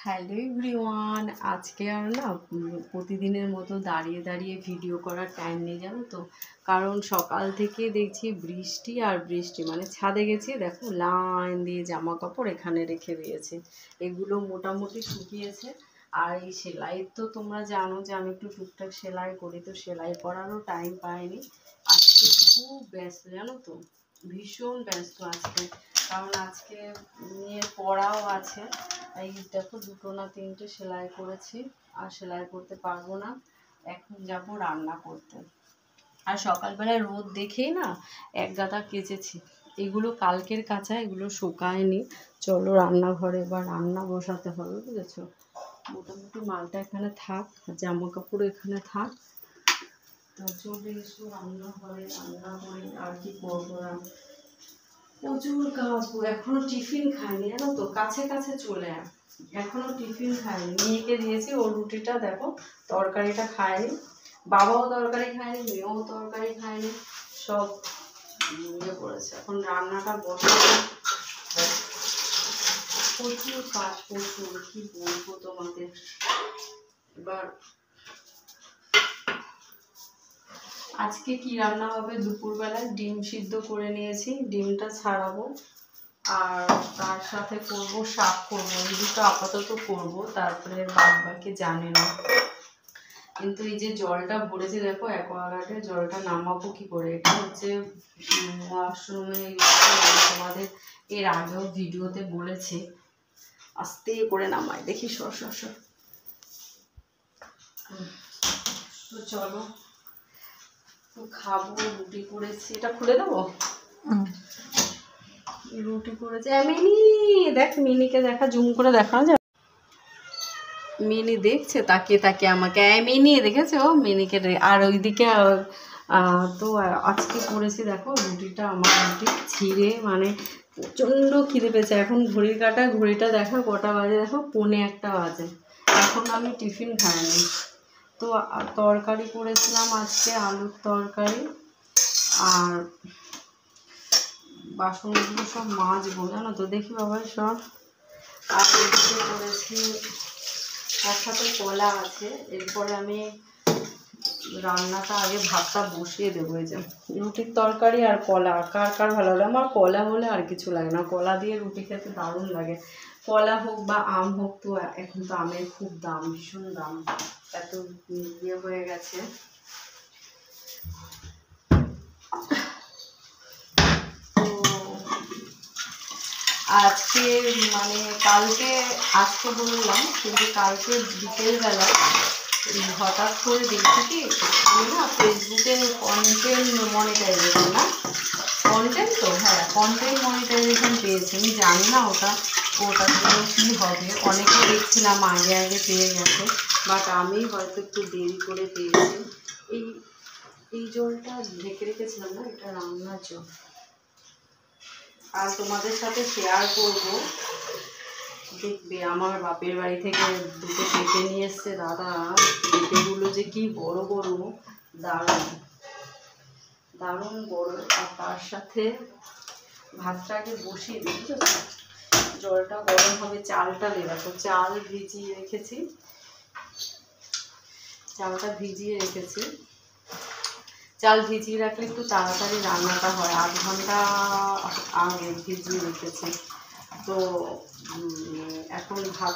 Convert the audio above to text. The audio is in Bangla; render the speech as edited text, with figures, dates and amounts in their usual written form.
হ্যালো এভরিওয়ান, আজকে আর না প্রতিদিনের মতো দাঁড়িয়ে দাঁড়িয়ে ভিডিও করার টাইম নেই, জানো তো। কারণ সকাল থেকে দেখছি বৃষ্টি আর বৃষ্টি, মানে ছাদে গেছি, দেখো লাইন দিয়ে জামা কাপড় এখানে রেখে দিয়েছে। এগুলো মোটামুটি শুকিয়েছে। আর এই সেলাই তো তোমরা জানো যে আমি একটু টুকটাক সেলাই করি, তো সেলাই করারও টাইম পাইনি। আজকে খুব ব্যস্ত, জানো তো, ভীষণ ব্যস্ত আজকে। কারণ আজকে মেয়ের পড়াও আছে। এই দেখো দুটো না তিনটে সেলাই করেছি, আর সেলাই করতে পারবো না। এখন যাব রান্না করতে। আর সকালবেলায় রোদ দেখেই না এক গাদা কেচেছি। এগুলো কালকের কাঁচা, এগুলো শুকায়নি। চলো রান্নাঘরে এবার রান্না বসাতে হবে, বুঝেছো। মোটামুটি মালটা এখানে থাক, জামা কাপড় এখানে থাক। চলে এসো রান্নাঘরে, রান্না করে আর কি করবো না। প্রচুর কাজ, এখনো টিফিন খাইনি, জানো তো, কাছে কাছে চলে আয়। এখনো টিফিন খাইনি, মেয়েকে দিয়েছি, ওর রুটিটা দেখো, তরকারিটা খায়নি। বাবাও তরকারি খায়নি, মেয়েও তরকারি খায়নি, সব ইয়ে করেছে। এখন রান্নাটা বসাবো। প্রচুর কাজ, প্রচুর, কি বলবো তোমাদের। এবার আজকে কি রান্না হবে, দুপুরবেলায় ডিম সিদ্ধ করে নিয়েছি, ডিমটা ছাড়াবো। আর তার সাথে করব শাক, করবো, এই দুটো আপাতত করব, তারপরে বাদ বাকি জানি না। কিন্তু এই যে জলটা ভরেছি দেখো অ্যাকোয়াগার্ডে, জলটা নামাবো কি করে? এটা হচ্ছে ওয়াশরুমে, তোমাদের এর আগেও ভিডিওতে বলেছি, আস্তে করে নামাই, দেখি সর সর সর। তো চলো, তো খাবো। রুটি করেছি, এটা খুলে দেবো। রুটি করেছে মিনি, দেখ মিনিকে দেখা, জুম করে দেখা যায়। মিনি দেখছে তাকিয়ে তাকিয়ে আমাকে, মিনি দেখেছো মিনিকে। আর ওইদিকে তো আজকে করেছি দেখো রুটিটা, আমার রুটি ছিঁড়ে, মানে প্রচণ্ড খিদে পেয়েছে। এখন ঘড়ির কাটা, ঘড়িটা দেখা কটা বাজে, দেখো 1:45 বাজে। এখন আমি টিফিন খাইনি। তো তরকারি করেছিলাম আজকে, আলুর তরকারি। আর বাসনগুলো সব মাজবো, জানো তো, দেখি বাবা সব। আর এদিকে করেছি, তার সাথে কলা আছে। এরপরে আমি রান্নাটা আগে, ভাতটা বসিয়ে দেবো। এই যে রুটির তরকারি আর কলা, কার কার ভালো লাগে? আমার কলা হলে আর কিছু লাগে না, কলা দিয়ে রুটি খেতে দারুণ লাগে। কলা হোক বা আম হোক, তো এখন তো আমের খুব দাম, ভীষণ দাম, এত ইয়ে হয়ে গেছে। আজকে মানে কালকে, আজকে বললাম, কিন্তু কালকে বিকেলবেলা হঠাৎ করে দেখছি কি, না ফেসবুকে কন্টেন্ট মনিটাইজেশন, না কন্টেন্ট, তো হ্যাঁ কন্টেন্ট মনিটাইজেশন পেয়েছে। আমি জানি না ওটা জন্য কী হবে। অনেকে দেখছিলাম আগে আগে পেয়ে গেছে, বাট আমি হয়তো একটু দেরি করে পেয়েছি। এই জলটা ঢেকে রেখেছিলাম না, এটা রান্নার জল। আর তোমাদের সাথে শেয়ার করব, দেখবে আমার বাপের বাড়ি থেকে দুটো পেঁপে নিয়ে এসছে দাদা। পেঁপেগুলো যে কি বড় বড়, দারুণ দারুণ বড়। আর তার সাথে ভাতটাকে বসিয়ে দিই, বুঝেছো, জলটা গরম হবে। চালটা দেখো, চাল ভিজিয়ে রেখেছি, চালটা ভিজিয়ে রেখেছি। চাল ভিজিয়ে রাখলে একটু তাড়াতাড়ি রান্নাটা হয়, 8 ঘন্টা আগে ভিজিয়ে রেখেছি। তো এখন ভাত